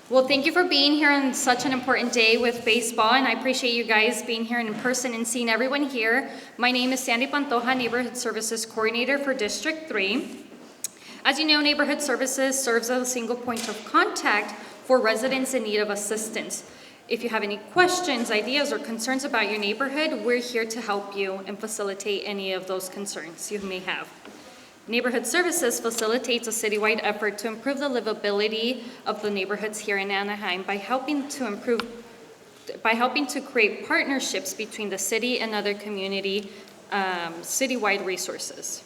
Well, thank you for being here on such an important day with baseball, and I appreciate you guys being here in person and seeing everyone here. My name is Sandy Pantoja, Neighborhood Services Coordinator for District 3. As you know, Neighborhood Services serves as a single point of contact for residents in need of assistance. If you have any questions, ideas, or concerns about your neighborhood, we're here to help you and facilitate any of those concerns you may have. Neighborhood Services facilitates a citywide effort to improve the livability of the neighborhoods here in Anaheim by helping to create partnerships between the city and other community citywide resources.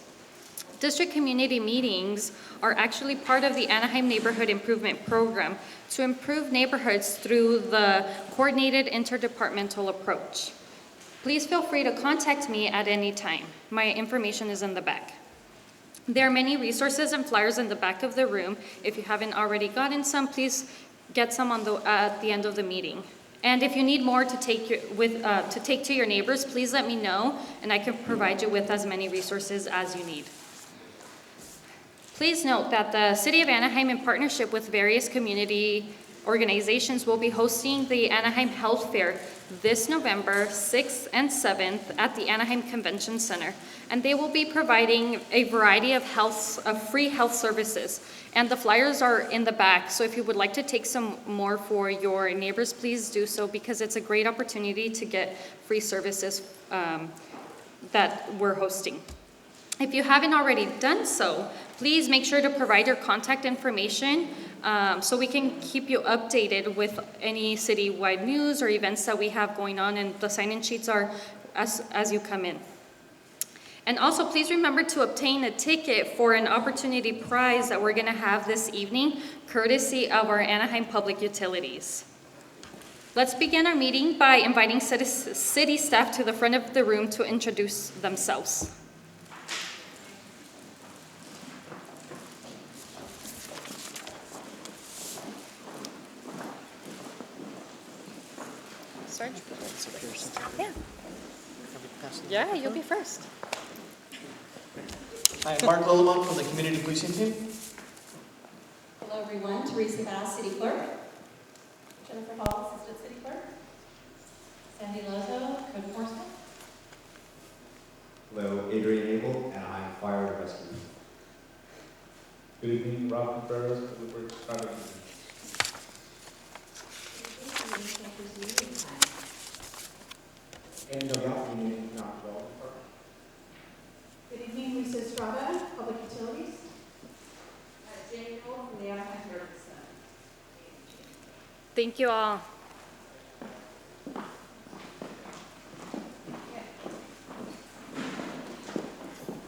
District community meetings are actually part of the Anaheim Neighborhood Improvement Program to improve neighborhoods through the coordinated interdepartmental approach. Please feel free to contact me at any time. My information is in the back. There are many resources and flyers in the back of the room. If you haven't already gotten some, please get some at the end of the meeting. And if you need more to take to your neighbors, please let me know, and I can provide you with as many resources as you need. Please note that the City of Anaheim, in partnership with various community organizations, will be hosting the Anaheim Health Fair this November 6th and 7th at the Anaheim Convention Center. And they will be providing a variety of free health services. And the flyers are in the back, so if you would like to take some more for your neighbors, please do so, because it's a great opportunity to get free services that we're hosting. If you haven't already done so, please make sure to provide your contact information so we can keep you updated with any citywide news or events that we have going on, and the sign-in sheets are as you come in. And also, please remember to obtain a ticket for an opportunity prize that we're going to have this evening, courtesy of our Anaheim Public Utilities. Let's begin our meeting by inviting city staff to the front of the room to introduce themselves. Yeah, you'll be first. Hi, I'm Mark Lillimon from the Community Policing Team. Hello everyone, Teresa Bass, City Clerk. Jennifer Hall, Assistant City Clerk. Sandy Lozo, Code Enforcement. Hello, Adrian Abel, Anaheim Fire and Rescue. Good evening, Rob Contreras, Public Works Project. And Doug Alfie, not development. Good evening, Lisa Estrada, Public Utilities. Jamie Cole from the Anaheim Emergencies. Thank you all.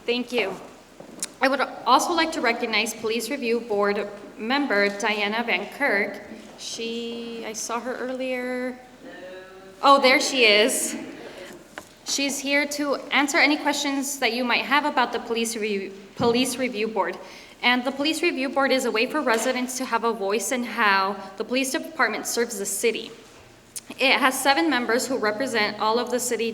Thank you. I would also like to recognize Police Review Board member Diana Van Kirk. I saw her earlier. Oh, there she is. She's here to answer any questions that you might have about the Police Review Board. And the Police Review Board is a way for residents to have a voice in how the police department serves the city. It has 7 members who represent all of the city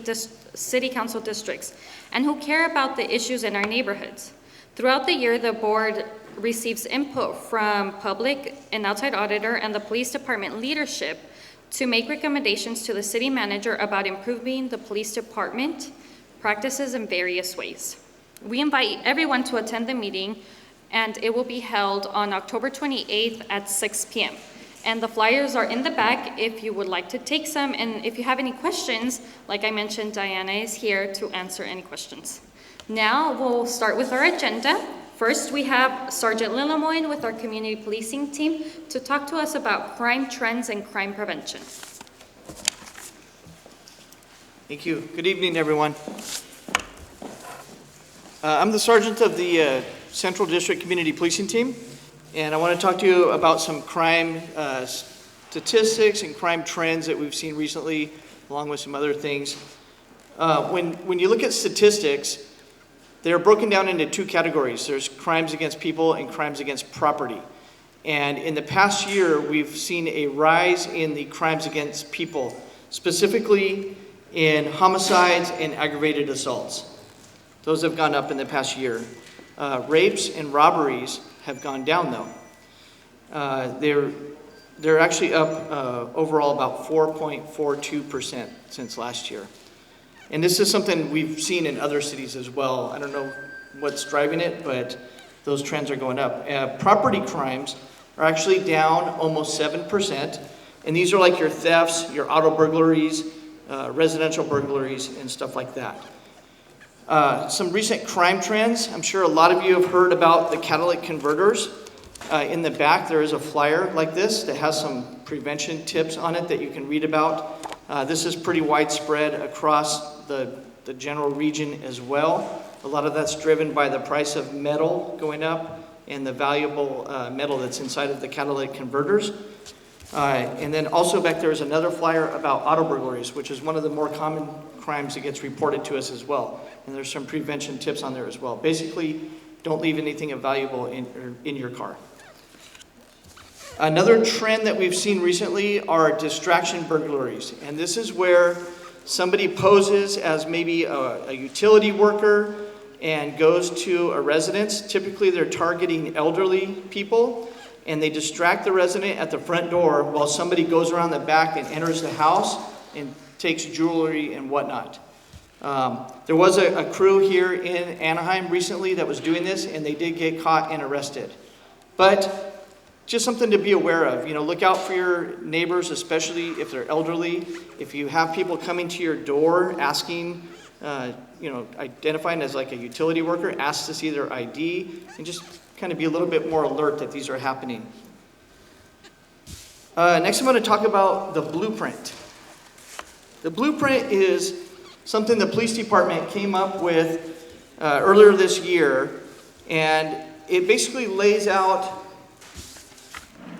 council districts and who care about the issues in our neighborhoods. Throughout the year, the board receives input from public and outside auditor and the police department leadership to make recommendations to the city manager about improving the police department practices in various ways. We invite everyone to attend the meeting, and it will be held on October 28th at 6 p.m. And the flyers are in the back if you would like to take some, and if you have any questions, like I mentioned, Diana is here to answer any questions. Now we'll start with our agenda. First, we have Sergeant Lillemoyne with our community policing team to talk to us about crime trends and crime prevention. Thank you. Good evening, everyone. I'm the sergeant of the Central District Community Policing Team, and I want to talk to you about some crime statistics and crime trends that we've seen recently, along with some other things. When you look at statistics, they're broken down into 2 categories. There's crimes against people and crimes against property. And in the past year, we've seen a rise in the crimes against people, specifically in homicides and aggravated assaults. Those have gone up in the past year. Rapes and robberies have gone down, though. they're actually up overall about 4.42% since last year. And this is something we've seen in other cities as well. I don't know what's driving it, but those trends are going up. Property crimes are actually down almost 7%. And these are like your thefts, your auto burglaries, residential burglaries, and stuff like that. Some recent crime trends. I'm sure a lot of you have heard about the catalytic converters. In the back, there is a flyer like this that has some prevention tips on it that you can read about. This is pretty widespread across the general region as well. A lot of that's driven by the price of metal going up and the valuable metal that's inside of the catalytic converters. And then also back there is another flyer about auto burglaries, which is one of the more common crimes that gets reported to us as well. And there's some prevention tips on there as well. Basically, don't leave anything valuable in your car. Another trend that we've seen recently are distraction burglaries. And this is where somebody poses as maybe a utility worker and goes to a residence. Typically, they're targeting elderly people, and they distract the resident at the front door while somebody goes around the back and enters the house and takes jewelry and whatnot. There was a crew here in Anaheim recently that was doing this, and they did get caught and arrested. But just something to be aware of. You know, look out for your neighbors, especially if they're elderly. If you have people coming to your door asking, identifying as like a utility worker, ask to see their ID, and just kind of be a little bit more alert that these are happening. Next, I'm going to talk about the blueprint. The blueprint is something the police department came up with earlier this year, and it basically lays out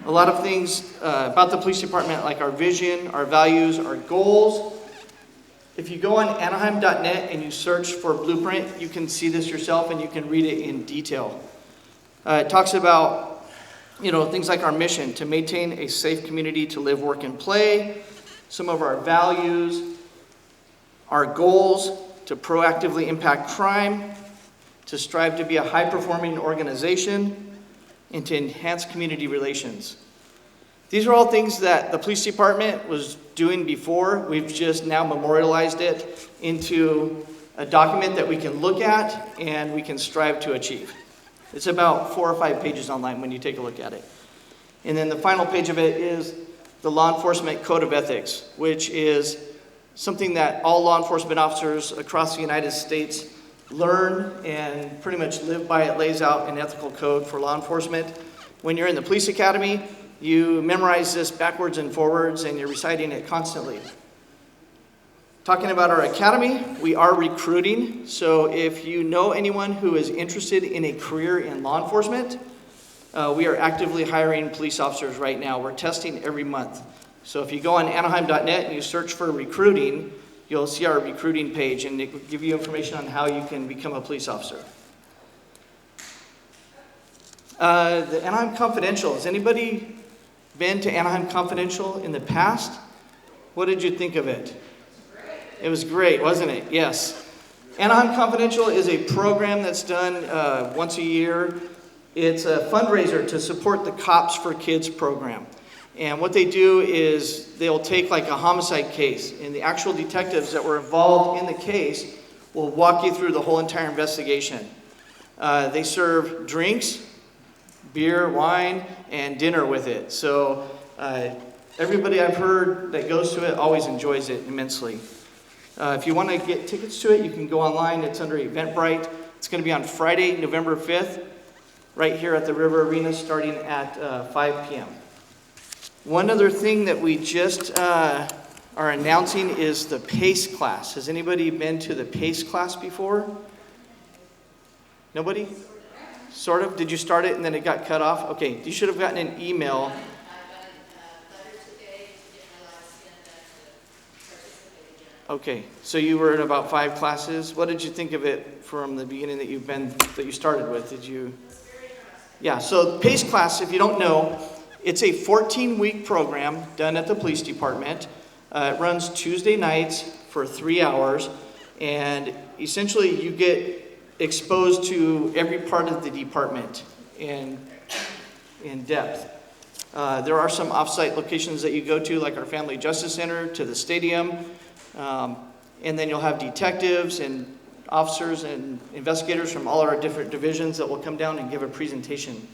a lot of things about the police department, like our vision, our values, our goals. If you go on Anaheim.net and you search for blueprint, you can see this yourself and you can read it in detail. It talks about, things like our mission to maintain a safe community to live, work, and play. Some of our values, our goals to proactively impact crime, to strive to be a high-performing organization, and to enhance community relations. These are all things that the police department was doing before. We've just now memorialized it into a document that we can look at and we can strive to achieve. It's about 4 or 5 pages online when you take a look at it. And then the final page of it is the Law Enforcement Code of Ethics, which is something that all law enforcement officers across the United States learn and pretty much live by. It lays out an ethical code for law enforcement. When you're in the police academy, you memorize this backwards and forwards and you're reciting it constantly. Talking about our academy, we are recruiting. So if you know anyone who is interested in a career in law enforcement, we are actively hiring police officers right now. We're testing every month. So if you go on Anaheim.net and you search for recruiting, you'll see our recruiting page, and it will give you information on how you can become a police officer. The Anaheim Confidential. Has anybody been to Anaheim Confidential in the past? What did you think of it? It was great, wasn't it? Yes. Anaheim Confidential is a program that's done once a year. It's a fundraiser to support the Cops for Kids program. And what they do is they'll take like a homicide case, and the actual detectives that were involved in the case will walk you through the whole entire investigation. They serve drinks, beer, wine, and dinner with it. So everybody I've heard that goes to it always enjoys it immensely. If you want to get tickets to it, you can go online. It's under Eventbrite. It's going to be on Friday, November 5th, right here at the River Arena, starting at 5 p.m. One other thing that we just are announcing is the PACE class. Has anybody been to the PACE class before? Nobody? Sort of? Did you start it and then it got cut off? Okay, you should have gotten an email. Okay, so you were in about 5 classes. What did you think of it from the beginning that you started with? Did you? Yeah, so PACE class, if you don't know, it's a 14-week program done at the police department. It runs Tuesday nights for 3 hours, and essentially you get exposed to every part of the department in depth. There are some off-site locations that you go to, like our Family Justice Center, to the stadium. And then you'll have detectives and officers and investigators from all our different divisions that will come down and give a presentation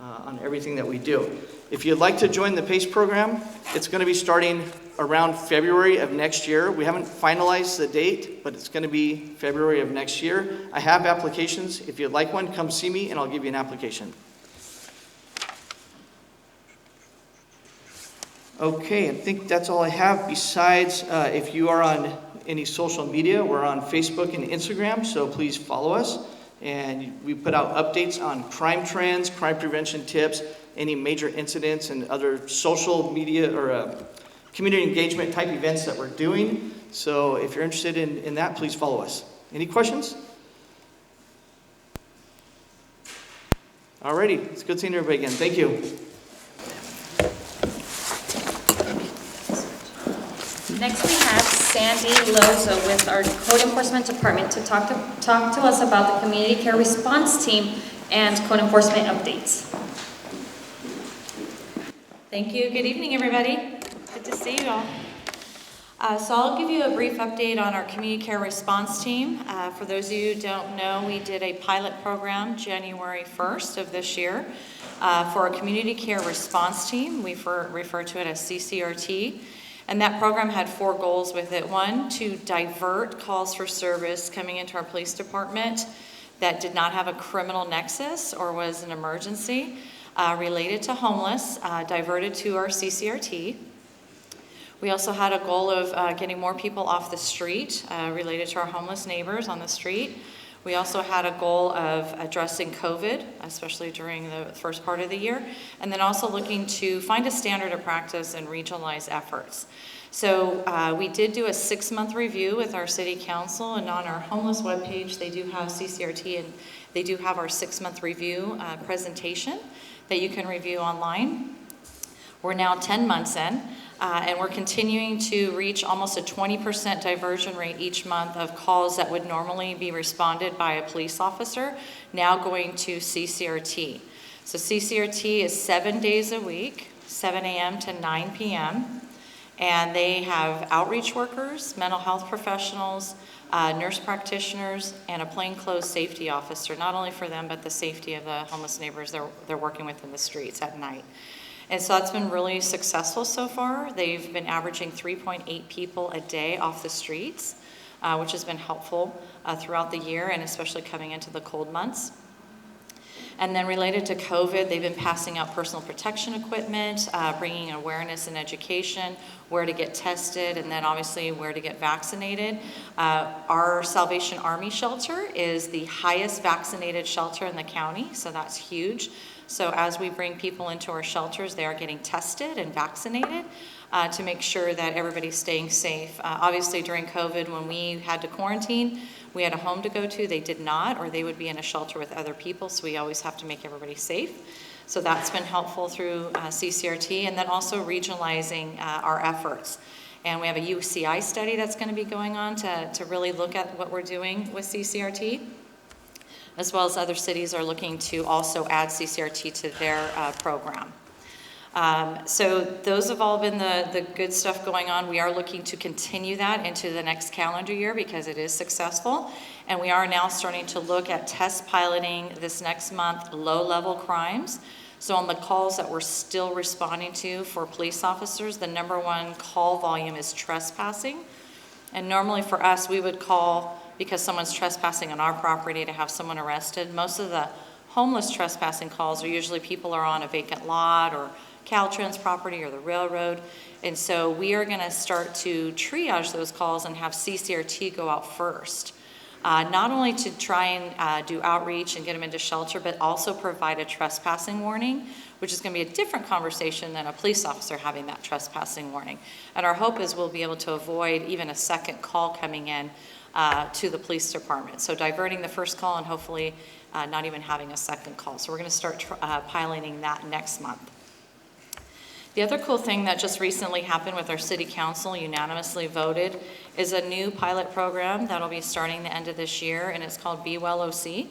on everything that we do. If you'd like to join the PACE program, it's going to be starting around February of next year. We haven't finalized the date, but it's going to be February of next year. I have applications. If you'd like one, come see me and I'll give you an application. Okay, I think that's all I have. Besides, if you are on any social media, we're on Facebook and Instagram, so please follow us. And we put out updates on crime trends, crime prevention tips, any major incidents, and other social media or community engagement type events that we're doing. So if you're interested in that, please follow us. Any questions? Alrighty, it's good seeing everybody again. Thank you. Next we have Sandy Loza with our Code Enforcement Department to talk to us about the Community Care Response Team and Code Enforcement updates. Thank you. Good evening, everybody. Good to see you all. So I'll give you a brief update on our Community Care Response Team. For those of you who don't know, we did a pilot program January 1st of this year for a Community Care Response Team. We refer to it as CCRT. And that program had 4 goals with it. 1, to divert calls for service coming into our police department that did not have a criminal nexus or was an emergency related to homeless, diverted to our CCRT. We also had a goal of getting more people off the street related to our homeless neighbors on the street. We also had a goal of addressing COVID, especially during the first part of the year, and then also looking to find a standard of practice and regionalize efforts. So we did do a 6-month review with our city council, and on our homeless webpage, they do have CCRT, and they do have our 6-month review presentation that you can review online. We're now 10 months in. And we're continuing to reach almost a 20% diversion rate each month of calls that would normally be responded by a police officer, now going to CCRT. So CCRT is 7 days a week, 7 a.m. to 9 p.m. And they have outreach workers, mental health professionals, nurse practitioners, and a plainclothes safety officer, not only for them, but the safety of the homeless neighbors they're working with in the streets at night. And so that's been really successful so far. They've been averaging 3.8 people a day off the streets, which has been helpful throughout the year, and especially coming into the cold months. And then related to COVID, they've been passing out personal protection equipment, bringing awareness and education, where to get tested, and then obviously where to get vaccinated. Our Salvation Army shelter is the highest vaccinated shelter in the county, so that's huge. So as we bring people into our shelters, they are getting tested and vaccinated to make sure that everybody's staying safe. Obviously during COVID, when we had to quarantine, we had a home to go to. They did not, or they would be in a shelter with other people, so we always have to make everybody safe. So that's been helpful through CCRT, and then also regionalizing our efforts. And we have a UCI study that's going to be going on to really look at what we're doing with CCRT, as well as other cities are looking to also add CCRT to their program. So those have all been the good stuff going on. We are looking to continue that into the next calendar year because it is successful. And we are now starting to look at test piloting this next month low-level crimes. So on the calls that we're still responding to for police officers, the #1 call volume is trespassing. And normally for us, we would call because someone's trespassing on our property to have someone arrested. Most of the homeless trespassing calls are usually people are on a vacant lot or Caltrans property or the railroad. And so we are gonna start to triage those calls and have CCRT go out first. Not only to try and do outreach and get them into shelter, but also provide a trespassing warning, which is gonna be a different conversation than a police officer having that trespassing warning. And our hope is we'll be able to avoid even a second call coming in to the police department. So diverting the first call and hopefully not even having a second call. So we're gonna start piloting that next month. The other cool thing that just recently happened with our city council, unanimously voted, is a new pilot program that'll be starting the end of this year, and it's called Be Well OC.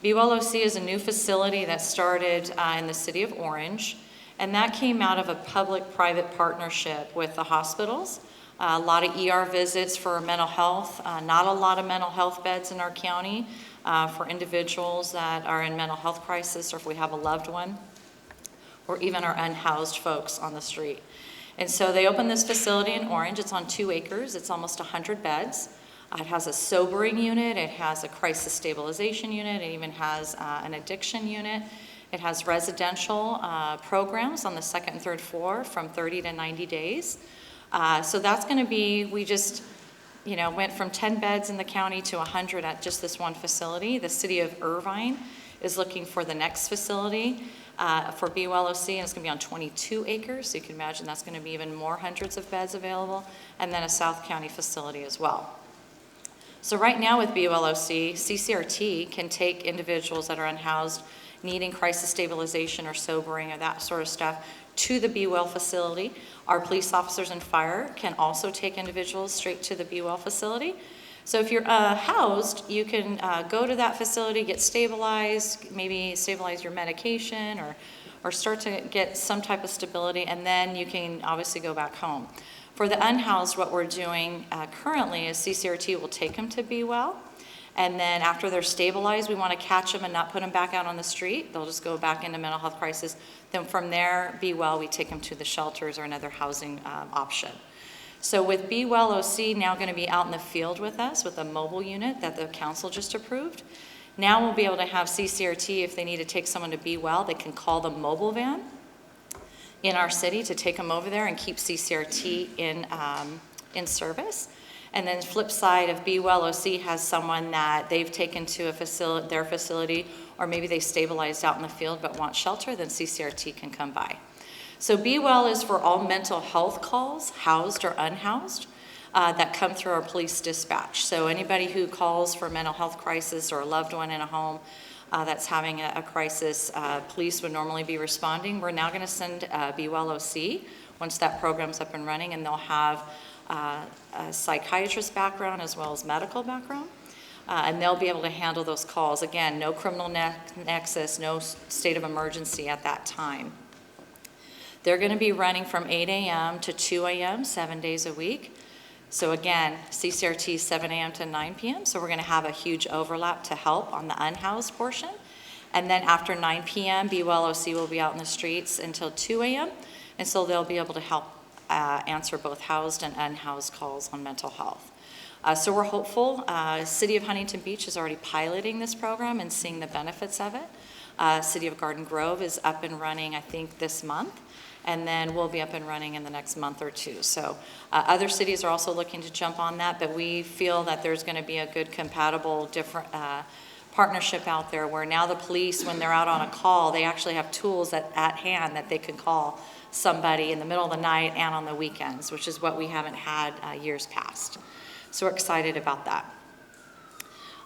Be Well OC is a new facility that started in the city of Orange, And that came out of a public-private partnership with the hospitals. A lot of ER visits for mental health, not a lot of mental health beds in our county for individuals that are in mental health crisis, or if we have a loved one, or even our unhoused folks on the street. And so they opened this facility in Orange. It's on 2 acres. It's almost 100 beds. It has a sobering unit. It has a crisis stabilization unit. It even has an addiction unit. It has residential programs on the 2nd and 3rd floor from 30 to 90 days. So that's going to be, we just, went from 10 beds in the county to 100 at just this one facility. The city of Irvine is looking for the next facility for BULOC, and it's going to be on 22 acres. So you can imagine that's going to be even more hundreds of beds available, and then a South County facility as well. So right now with BULOC, CCRT can take individuals that are unhoused, needing crisis stabilization or sobering or that sort of stuff, to the BUL facility. Our police officers and fire can also take individuals straight to the BUL facility. So if you're housed, you can go to that facility, get stabilized, maybe stabilize your medication or start to get some type of stability, and then you can obviously go back home. For the unhoused, what we're doing currently is CCRT will take them to BUL, and then after they're stabilized, we want to catch them and not put them back out on the street. They'll just go back into mental health crisis. Then from there, BUL, we take them to the shelters or another housing option. So with BULOC now going to be out in the field with us with a mobile unit that the council just approved. Now we'll be able to have CCRT, if they need to take someone to BUL, they can call the mobile van in our city to take them over there and keep CCRT in service. And then flip side, if BULOC has someone that they've taken to their facility, or maybe they stabilized out in the field but want shelter, then CCRT can come by. So BUL is for all mental health calls, housed or unhoused, that come through our police dispatch. So anybody who calls for a mental health crisis or a loved one in a home that's having a crisis, police would normally be responding. We're now going to send BULOC once that program's up and running, and they'll have a psychiatrist background as well as medical background. And they'll be able to handle those calls. Again, no criminal nexus, no state of emergency at that time. They're going to be running from 8 a.m. to 2 a.m. 7 days a week. So again, CCRT 7 a.m. to 9 p.m. So we're going to have a huge overlap to help on the unhoused portion. And then after 9 p.m., BULOC will be out in the streets until 2 a.m. And so they'll be able to help answer both housed and unhoused calls on mental health. So we're hopeful. City of Huntington Beach is already piloting this program and seeing the benefits of it. City of Garden Grove is up and running, I think, this month. And then we'll be up and running in the next month or two. So other cities are also looking to jump on that, but we feel that there's going to be a good compatible different partnership out there where now the police, when they're out on a call, they actually have tools at hand that they can call somebody in the middle of the night and on the weekends, which is what we haven't had years past. So we're excited about that.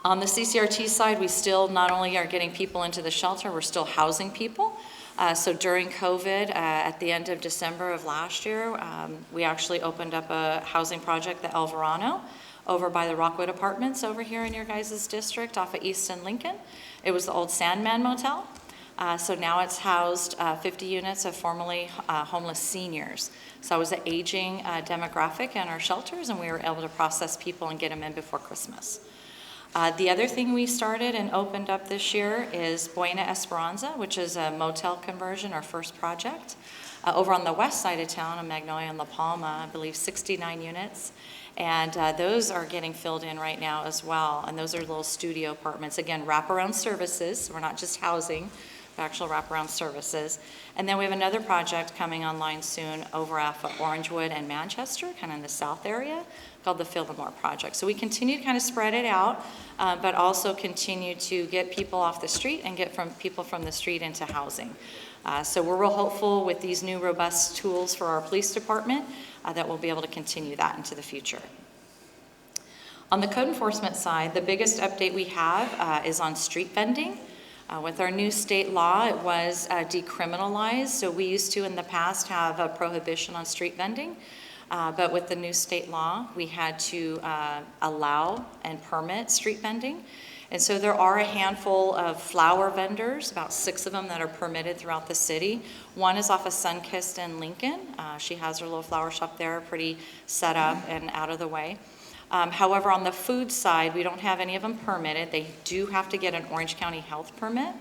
On the CCRT side, we still not only are getting people into the shelter, we're still housing people. So during COVID, at the end of December of last year, we actually opened up a housing project, the El Verano, over by the Rockwood Apartments over here in your guys' district off of East and Lincoln. It was the old Sandman Motel. So now it's housed 50 units of formerly homeless seniors. So it was an aging demographic in our shelters, and we were able to process people and get them in before Christmas. The other thing we started and opened up this year is Buena Esperanza, which is a motel conversion, our first project. Over on the west side of town, in Magnolia and La Palma, I believe 69 units. And those are getting filled in right now as well. And those are little studio apartments. Again, wraparound services. So we're not just housing, but actual wraparound services. And then we have another project coming online soon over off of Orangewood and Manchester, kind of in the south area, called the Feel the More Project. So we continue to kind of spread it out, but also continue to get people off the street and get people from the street into housing. So we're real hopeful with these new robust tools for our police department that we'll be able to continue that into the future. On the code enforcement side, the biggest update we have is on street vending. With our new state law, it was decriminalized. So we used to in the past have a prohibition on street vending. But with the new state law, we had to allow and permit street vending. And so there are a handful of flower vendors, about 6 of them that are permitted throughout the city. One is off of Sunkist and Lincoln. She has her little flower shop there, pretty set up and out of the way. However, on the food side, we don't have any of them permitted. They do have to get an Orange County health permit.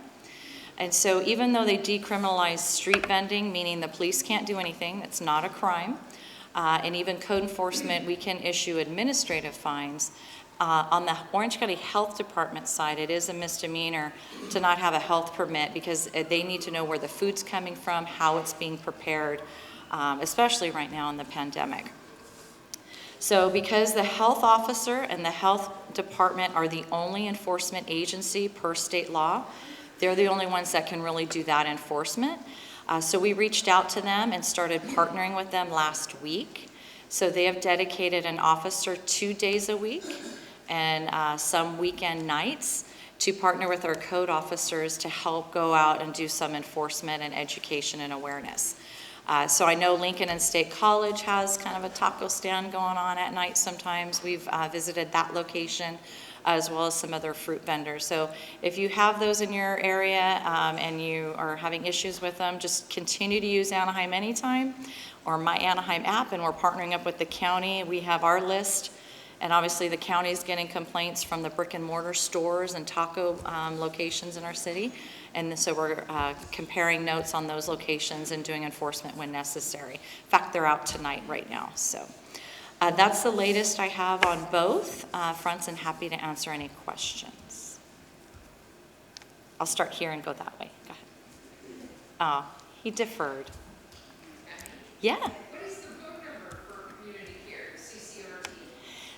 And so even though they decriminalize street vending, meaning the police can't do anything, it's not a crime, and even code enforcement, we can issue administrative fines. On the Orange County Health Department side, it is a misdemeanor to not have a health permit because they need to know where the food's coming from, how it's being prepared, especially right now in the pandemic. So because the health officer and the health department are the only enforcement agency per state law, they're the only ones that can really do that enforcement. So we reached out to them and started partnering with them last week. So they have dedicated an officer 2 days a week and some weekend nights to partner with our code officers to help go out and do some enforcement and education and awareness. So I know Lincoln and State College has kind of a taco stand going on at night sometimes. We've visited that location as well as some other fruit vendors. So if you have those in your area and you are having issues with them, just continue to use Anaheim Anytime or My Anaheim app, and we're partnering up with the county. We have our list, and obviously the county's getting complaints from the brick and mortar stores and taco locations in our city. And so we're comparing notes on those locations and doing enforcement when necessary. In fact, they're out tonight right now. So that's the latest I have on both fronts, and happy to answer any questions. I'll start here and go that way. Go ahead. Oh, he deferred. Yeah. What is the phone number for community care, CCRT?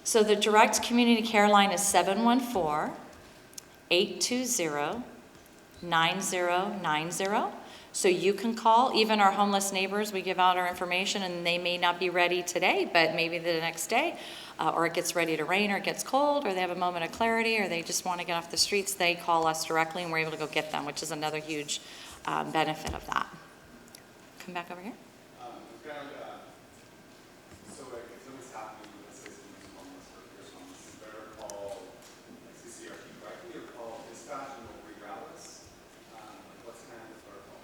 So the direct community care line is 714-820-9090. So you can call. Even our homeless neighbors, we give out our information, and they may not be ready today, but maybe the next day, or it gets ready to rain, or it gets cold, or they have a moment of clarity, or they just want to get off the streets. They call us directly, and we're able to go get them, which is another huge benefit of that. Come back over here. So like if something's happening, let's say someone's homeless or there's homeless, is it better to call like CCRT directly or call dispatch and they'll reroute us? What's kind of the protocol?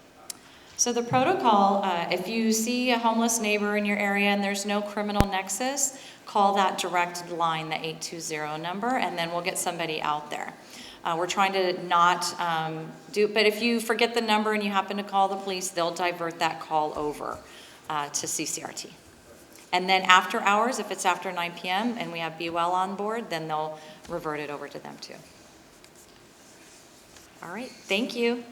So the protocol, if you see a homeless neighbor in your area and there's no criminal nexus, call that direct line, the 820 number, and then we'll get somebody out there. We're trying to not but if you forget the number and you happen to call the police, they'll divert that call over to CCRT. And then after hours, if it's after 9 p.m. and we have Be Well on board, then they'll revert it over to them too. All right, thank you.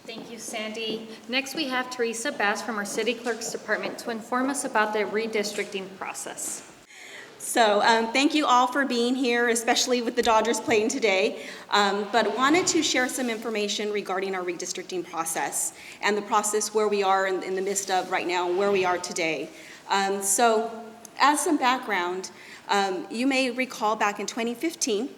Thank you, Sandy. Next, we have Teresa Bass from our City Clerk's Department to inform us about the redistricting process. So thank you all for being here, especially with the Dodgers playing today. But wanted to share some information regarding our redistricting process and the process where we are in the midst of right now, where we are today. So as some background, you may recall back in 2015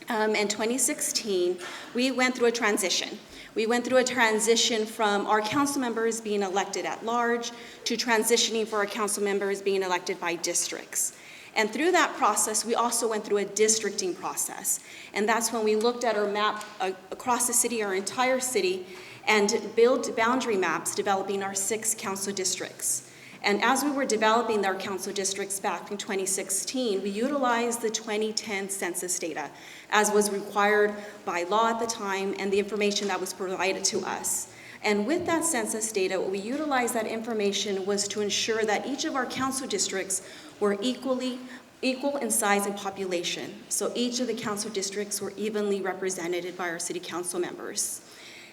and 2016, we went through a transition. We went through a transition from our council members being elected at large to transitioning for our council members being elected by districts. And through that process, we also went through a districting process. And that's when we looked at our map across the city, our entire city, and built boundary maps developing our 6 council districts. And as we were developing our council districts back in 2016, we utilized the 2010 census data, as was required by law at the time and the information that was provided to us. And with that census data, what we utilized that information was to ensure that each of our council districts were equal in size and population. So each of the council districts were evenly represented by our city council members.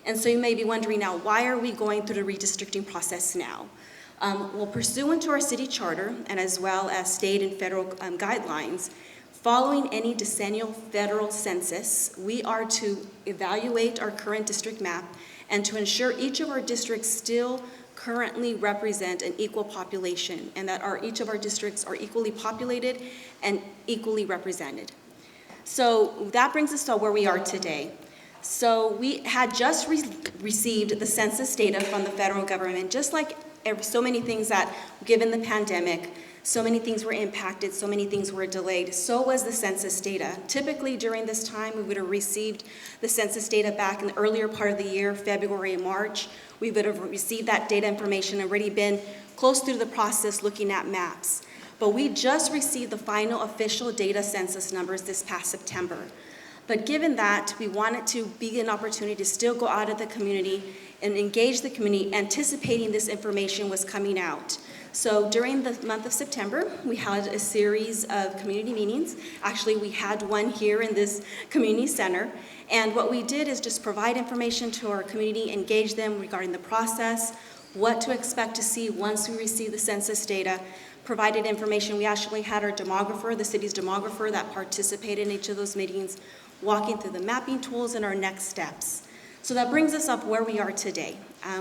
And so you may be wondering now, why are we going through the redistricting process now? Well, pursuant to our city charter and as well as state and federal guidelines, following any decennial federal census, we are to evaluate our current district map and to ensure each of our districts still currently represent an equal population and that each of our districts are equally populated and equally represented. So that brings us to where we are today. So we had just received the census data from the federal government, just like so many things that, given the pandemic, So many things were impacted, so many things were delayed. So was the census data. Typically during this time, we would have received the census data back in the earlier part of the year, February and March. We would have received that data information, already been close through the process looking at maps. But we just received the final official data census numbers this past September. But given that, we wanted to be an opportunity to still go out of the community and engage the community, anticipating this information was coming out. So during the month of September, we had a series of community meetings. Actually, we had one here in this community center. And what we did is just provide information to our community, engage them regarding the process, what to expect to see once we receive the census data, provided information. We actually had our demographer, the city's demographer, that participated in each of those meetings, walking through the mapping tools and our next steps. So that brings us up where we are today.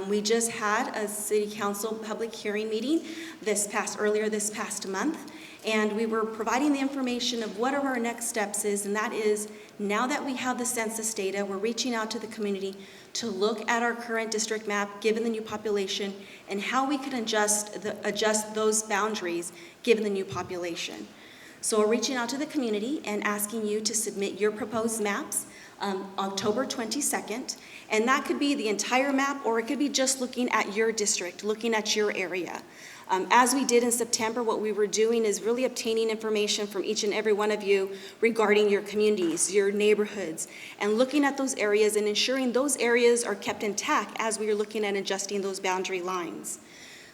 We just had a city council public hearing meeting earlier this past month, and we were providing the information of what our next steps is, and that is, now that we have the census data, we're reaching out to the community to look at our current district map, given the new population, and how we can adjust those boundaries given the new population. So we're reaching out to the community and asking you to submit your proposed maps October 22nd, and that could be the entire map, or it could be just looking at your district, looking at your area. As we did in September, what we were doing is really obtaining information from each and every one of you regarding your communities, your neighborhoods, and looking at those areas and ensuring those areas are kept intact as we are looking at adjusting those boundary lines.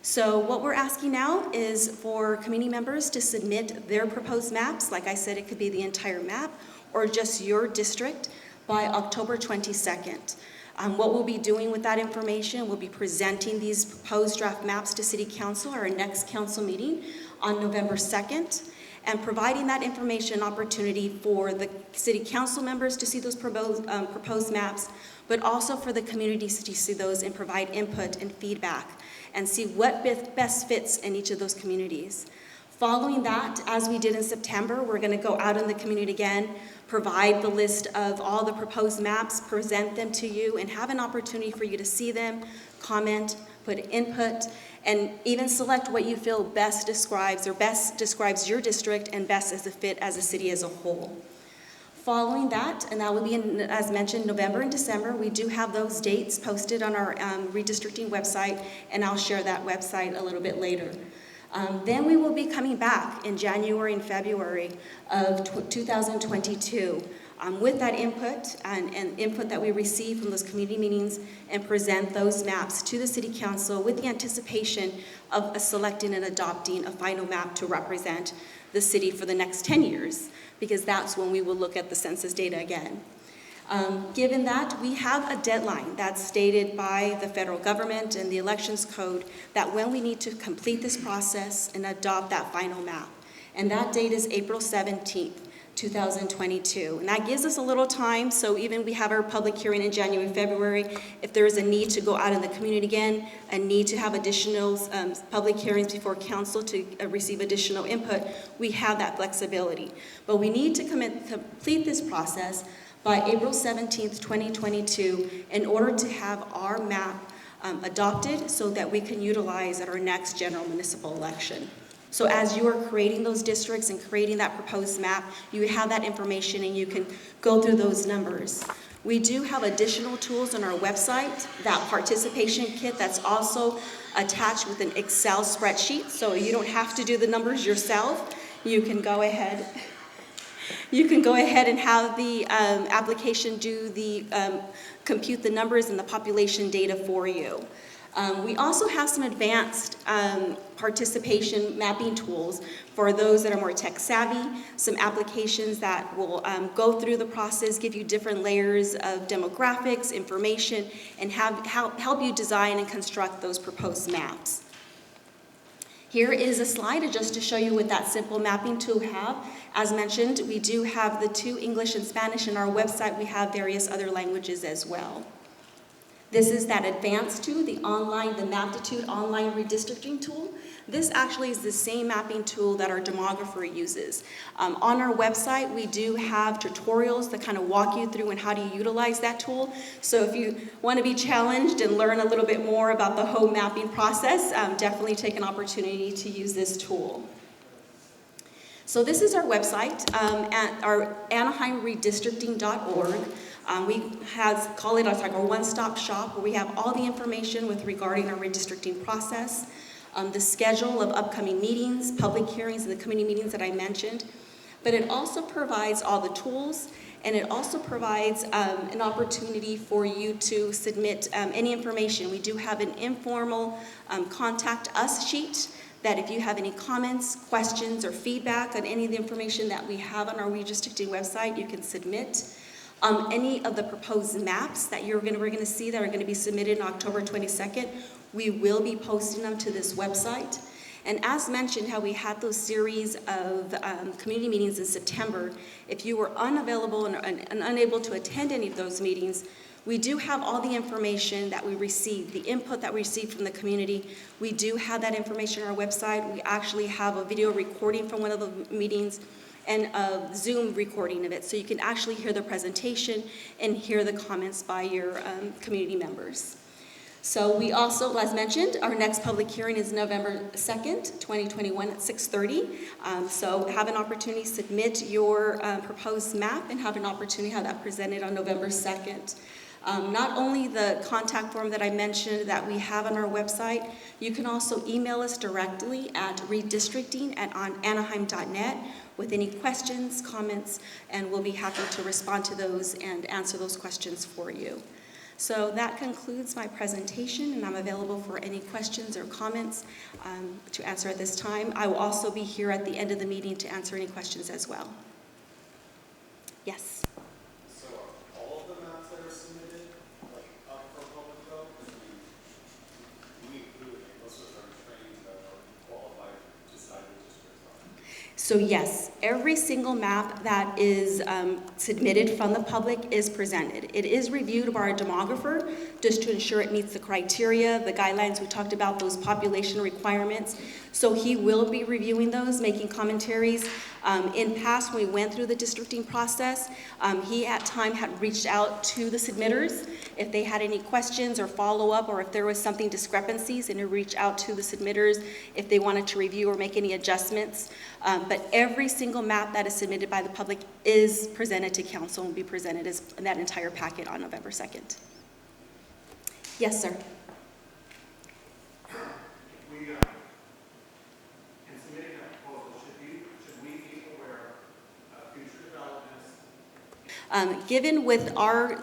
So what we're asking now is for community members to submit their proposed maps. Like I said, it could be the entire map or just your district by October 22nd. What we'll be doing with that information, we'll be presenting these proposed draft maps to City Council at our next council meeting on November 2nd, and providing that information opportunity for the City Council members to see those proposed maps, but also for the communities to see those and provide input and feedback and see what best fits in each of those communities. Following that, as we did in September, we're going to go out in the community again, provide the list of all the proposed maps, present them to you, and have an opportunity for you to see them, comment, put input, and even select what you feel best describes your district and best as a fit as a city as a whole. Following that, and that will be in, as mentioned, November and December, we do have those dates posted on our redistricting website, and I'll share that website a little bit later. Then we will be coming back in January and February of 2022 with that input and input that we receive from those community meetings, and present those maps to the City Council with the anticipation of selecting and adopting a final map to represent the city for the next 10 years, because that's when we will look at the census data again. Given that, we have a deadline that's stated by the federal government and the elections code that when we need to complete this process and adopt that final map. And that date is April 17th, 2022. And that gives us a little time, so even we have our public hearing in January, February, if there is a need to go out in the community again, a need to have additional public hearings before council to receive additional input, we have that flexibility. But we need to complete this process by April 17th, 2022, in order to have our map adopted so that we can utilize at our next general municipal election. So as you are creating those districts and creating that proposed map, you have that information and you can go through those numbers. We do have additional tools on our website, that participation kit that's also attached with an Excel spreadsheet, so you don't have to do the numbers yourself. You can go ahead and have the application do the compute the numbers and the population data for you. We also have some advanced participation mapping tools for those that are more tech savvy, some applications that will go through the process, give you different layers of demographics, information, and help you design and construct those proposed maps. Here is a slide just to show you what that simple mapping tool have. As mentioned, we do have the 2 English and Spanish. On our website, we have various other languages as well. This is that advanced tool, the Maptitude online redistricting tool. This actually is the same mapping tool that our demographer uses. On our website, we do have tutorials that kind of walk you through and how to utilize that tool. So if you want to be challenged and learn a little bit more about the whole mapping process, definitely take an opportunity to use this tool. So this is our website at our AnaheimRedistricting.org. We call it our one-stop shop where we have all the information with regarding our redistricting process, the schedule of upcoming meetings, public hearings, and the committee meetings that I mentioned. But it also provides all the tools, and it also provides an opportunity for you to submit any information. We do have an informal contact us sheet that if you have any comments, questions, or feedback on any of the information that we have on our redistricting website, you can submit. Any of the proposed maps that we're going to see that are going to be submitted on October 22nd, we will be posting them to this website. And as mentioned, how we had those series of community meetings in September, if you were unavailable and unable to attend any of those meetings, we do have all the information that we received, the input that we received from the community. We do have that information on our website. We actually have a video recording from one of the meetings and a Zoom recording of it, so you can actually hear the presentation and hear the comments by your community members. So we also, as mentioned, our next public hearing is November 2nd, 2021 at 6:30. So have an opportunity to submit your proposed map and have an opportunity to have that presented on November 2nd. Not only the contact form that I mentioned that we have on our website, you can also email us directly at redistricting@anaheim.net with any questions, comments, and we'll be happy to respond to those and answer those questions for you. So that concludes my presentation, and I'm available for any questions or comments to answer at this time. I will also be here at the end of the meeting to answer any questions as well. Yes? So are all of the maps that are submitted, like, up for public vote? We include, like, most of us are trained that are qualified to decide which districts are. So yes, every single map that is submitted from the public is presented. It is reviewed by our demographer just to ensure it meets the criteria, the guidelines. We talked about those population requirements. So he will be reviewing those, making commentaries. In past, when we went through the districting process, he at time had reached out to the submitters if they had any questions or follow-up, or if there was something discrepancies, and he reached out to the submitters if they wanted to review or make any adjustments. But every single map that is submitted by the public is presented to council and will be presented as that entire packet on November 2nd. Yes, sir. Given with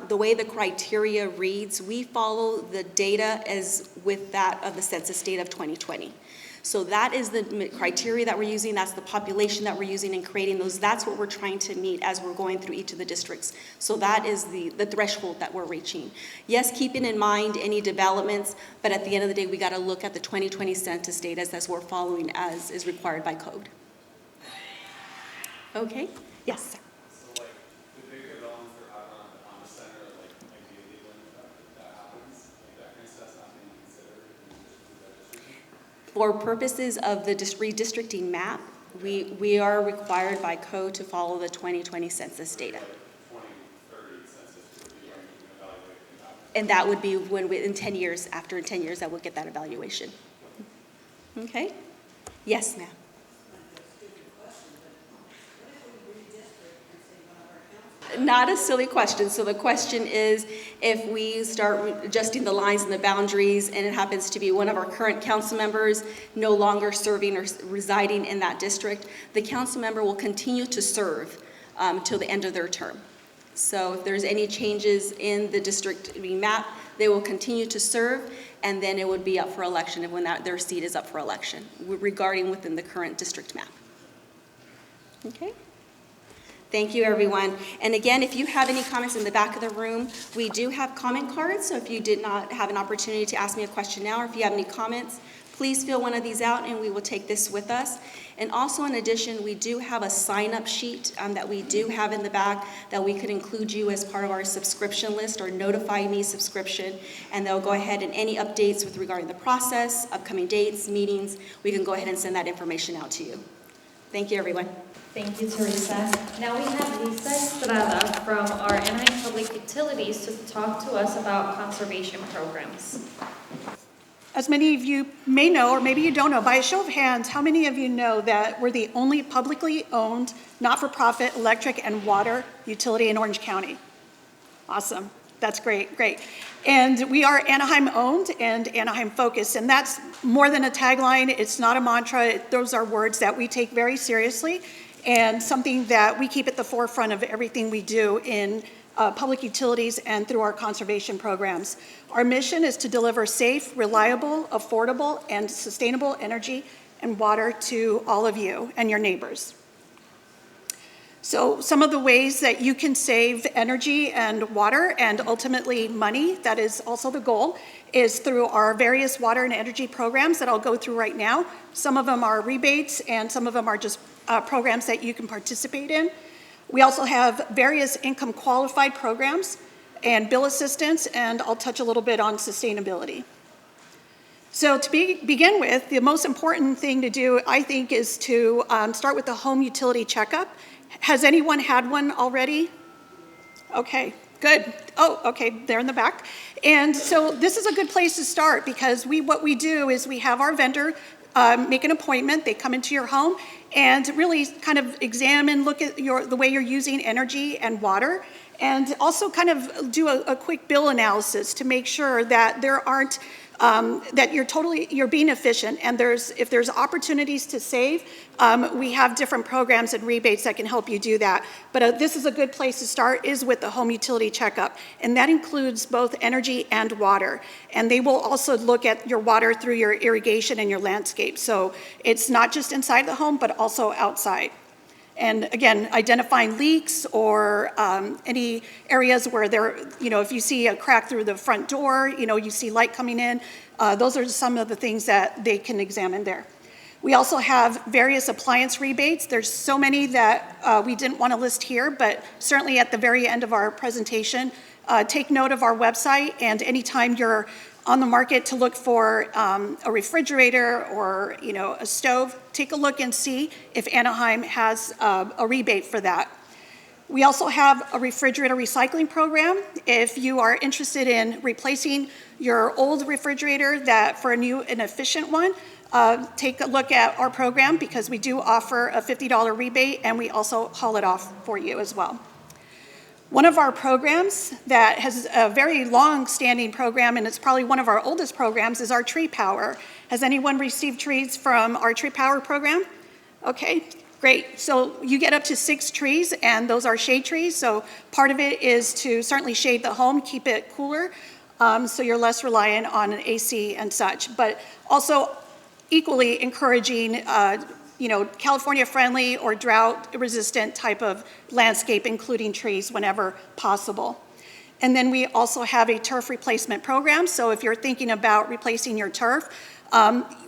the way the criteria reads, we follow the data as with that of the census data of 2020. So that is the criteria that we're using, that's the population that we're using in creating those. That's what we're trying to meet as we're going through each of the districts. So that is the threshold that we're reaching. Yes, keeping in mind any developments, but at the end of the day, we got to look at the 2020 census data as we're following as is required by code. Okay? Yes, sir. For purposes of the redistricting map, we are required by code to follow the 2020 census data. 2030 census would be when you can evaluate the map. And that would be when in 10 years, after 10 years, that we'll get that evaluation. Okay? Yes, ma'am. Not a silly question. So the question is, if we start adjusting the lines and the boundaries, and it happens to be one of our current council members no longer serving or residing in that district, the council member will continue to serve till the end of their term. So if there's any changes in the district map, they will continue to serve, and then it would be up for election when their seat is up for election, regarding within the current district map. Okay? Thank you, everyone. And again, if you have any comments in the back of the room, we do have comment cards. So if you did not have an opportunity to ask me a question now, or if you have any comments, please fill one of these out and we will take this with us. And also, in addition, we do have a sign-up sheet that we do have in the back that we could include you as part of our subscription list or Notify Me subscription. And they'll go ahead and any updates with regarding the process, upcoming dates, meetings, we can go ahead and send that information out to you. Thank you, everyone. Thank you, Teresa. Now we have Lisa Estrada from our Anaheim Public Utilities to talk to us about conservation programs. as many of you may know, or maybe you don't know, by a show of hands, how many of you know that we're the only publicly owned, not-for-profit electric and water utility in Orange County? Awesome. That's great, great. And we are Anaheim-owned and Anaheim-focused, and that's more than a tagline. It's not a mantra. Those are words that we take very seriously and something that we keep at the forefront of everything we do in public utilities and through our conservation programs. Our mission is to deliver safe, reliable, affordable, and sustainable energy and water to all of you and your neighbors. So some of the ways that you can save energy and water and ultimately money, that is also the goal, is through our various water and energy programs that I'll go through right now. Some of them are rebates and some of them are just programs that you can participate in. We also have various income qualified programs and bill assistance, and I'll touch a little bit on sustainability. So to begin with, the most important thing to do, I think, is to start with the home utility checkup. Has anyone had one already? Okay, good. Oh, okay, they're in the back. And so this is a good place to start because what we do is we have our vendor make an appointment. They come into your home and really kind of examine, look at the way you're using energy and water, and also kind of do a quick bill analysis to make sure that there aren't that you're being efficient, and if there's opportunities to save, we have different programs and rebates that can help you do that. But this is a good place to start, is with the home utility checkup, and that includes both energy and water. And they will also look at your water through your irrigation and your landscape. So it's not just inside the home, but also outside. And again, identifying leaks or any areas where if you see a crack through the front door, you see light coming in, those are some of the things that they can examine there. We also have various appliance rebates. There's so many that we didn't want to list here, but certainly at the very end of our presentation, take note of our website, and anytime you're on the market to look for a refrigerator or a stove, take a look and see if Anaheim has a rebate for that. We also have a refrigerator recycling program. If you are interested in replacing your old refrigerator for a new and efficient one, take a look at our program because we do offer a $50 rebate, and we also haul it off for you as well. One of our programs that has a very long-standing program, and it's probably one of our oldest programs, is our tree power. Has anyone received trees from our tree power program? Okay, great. So you get up to 6 trees, and those are shade trees. So part of it is to certainly shade the home, keep it cooler, so you're less reliant on an AC and such. But also equally encouraging California-friendly or drought-resistant type of landscape, including trees whenever possible. And then we also have a turf replacement program. So if you're thinking about replacing your turf,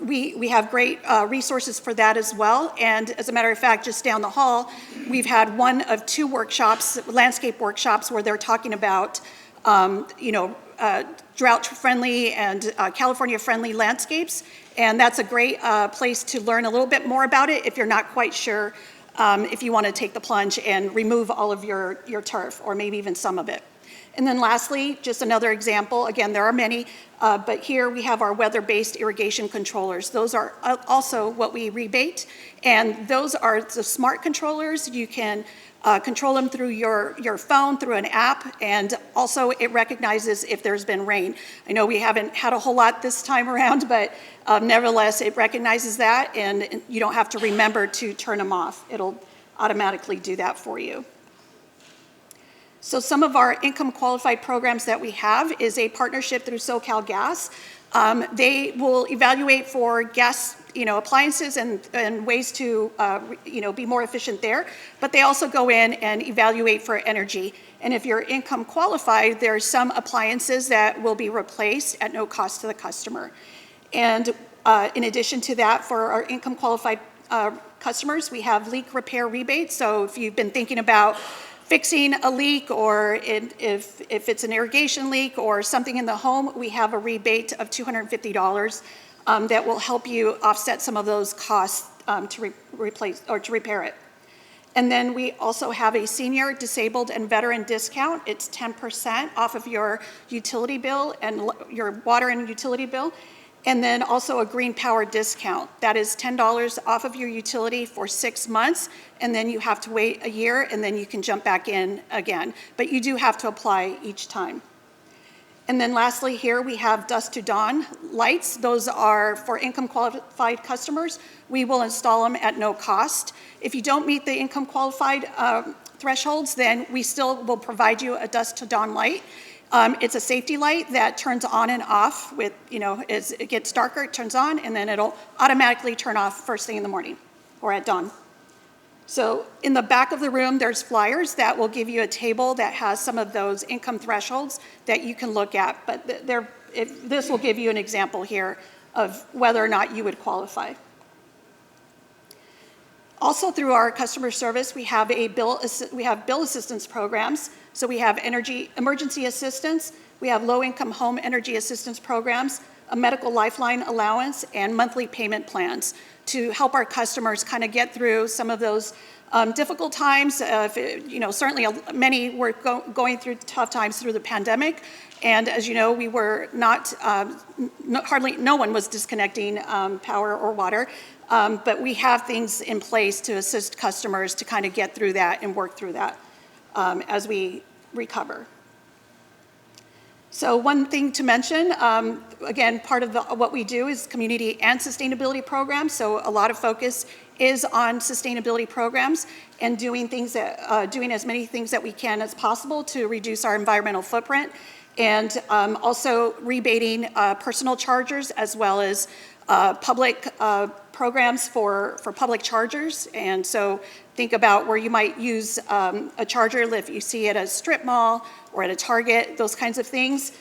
we have great resources for that as well. And as a matter of fact, just down the hall, we've had one of 2 workshops, landscape workshops, where they're talking about drought-friendly and California-friendly landscapes. And that's a great place to learn a little bit more about it if you're not quite sure if you want to take the plunge and remove all of your turf, or maybe even some of it. And then lastly, just another example, again, there are many, but here we have our weather-based irrigation controllers. Those are also what we rebate, and those are the smart controllers. You can control them through your phone, through an app, and also it recognizes if there's been rain. I know we haven't had a whole lot this time around, but nevertheless, it recognizes that, and you don't have to remember to turn them off. It'll automatically do that for you. So some of our income qualified programs that we have is a partnership through SoCal Gas. They will evaluate for gas appliances and ways to be more efficient there, but they also go in and evaluate for energy. And if you're income qualified, there are some appliances that will be replaced at no cost to the customer. And in addition to that, for our income qualified customers, we have leak repair rebates. So if you've been thinking about fixing a leak, or if it's an irrigation leak or something in the home, we have a rebate of $250 that will help you offset some of those costs to replace or to repair it. And then we also have a senior, disabled, and veteran discount. It's 10% off of your utility bill and your water and utility bill. And then also a green power discount. That is $10 off of your utility for 6 months, and then you have to wait a year, and then you can jump back in again. But you do have to apply each time. And then lastly here, we have dusk to dawn lights. Those are for income qualified customers. We will install them at no cost. If you don't meet the income qualified thresholds, then we still will provide you a dusk to dawn light. It's a safety light that turns on and off with, as it gets darker, it turns on, and then it'll automatically turn off first thing in the morning or at dawn. So in the back of the room, there's flyers that will give you a table that has some of those income thresholds that you can look at. But this will give you an example here of whether or not you would qualify. Also, through our customer service, we have bill assistance programs. So we have emergency assistance, we have low-income home energy assistance programs, a medical lifeline allowance, and monthly payment plans to help our customers kind of get through some of those difficult times. Certainly many were going through tough times through the pandemic. And as you know, we were hardly no one was disconnecting power or water. But we have things in place to assist customers to kind of get through that and work through that as we recover. So one thing to mention, again, part of what we do is community and sustainability programs. So a lot of focus is on sustainability programs and doing as many things that we can as possible to reduce our environmental footprint, and also rebating personal chargers as well as public programs for public chargers. And so think about where you might use a charger if you see at a strip mall or at a Target, those kinds of things.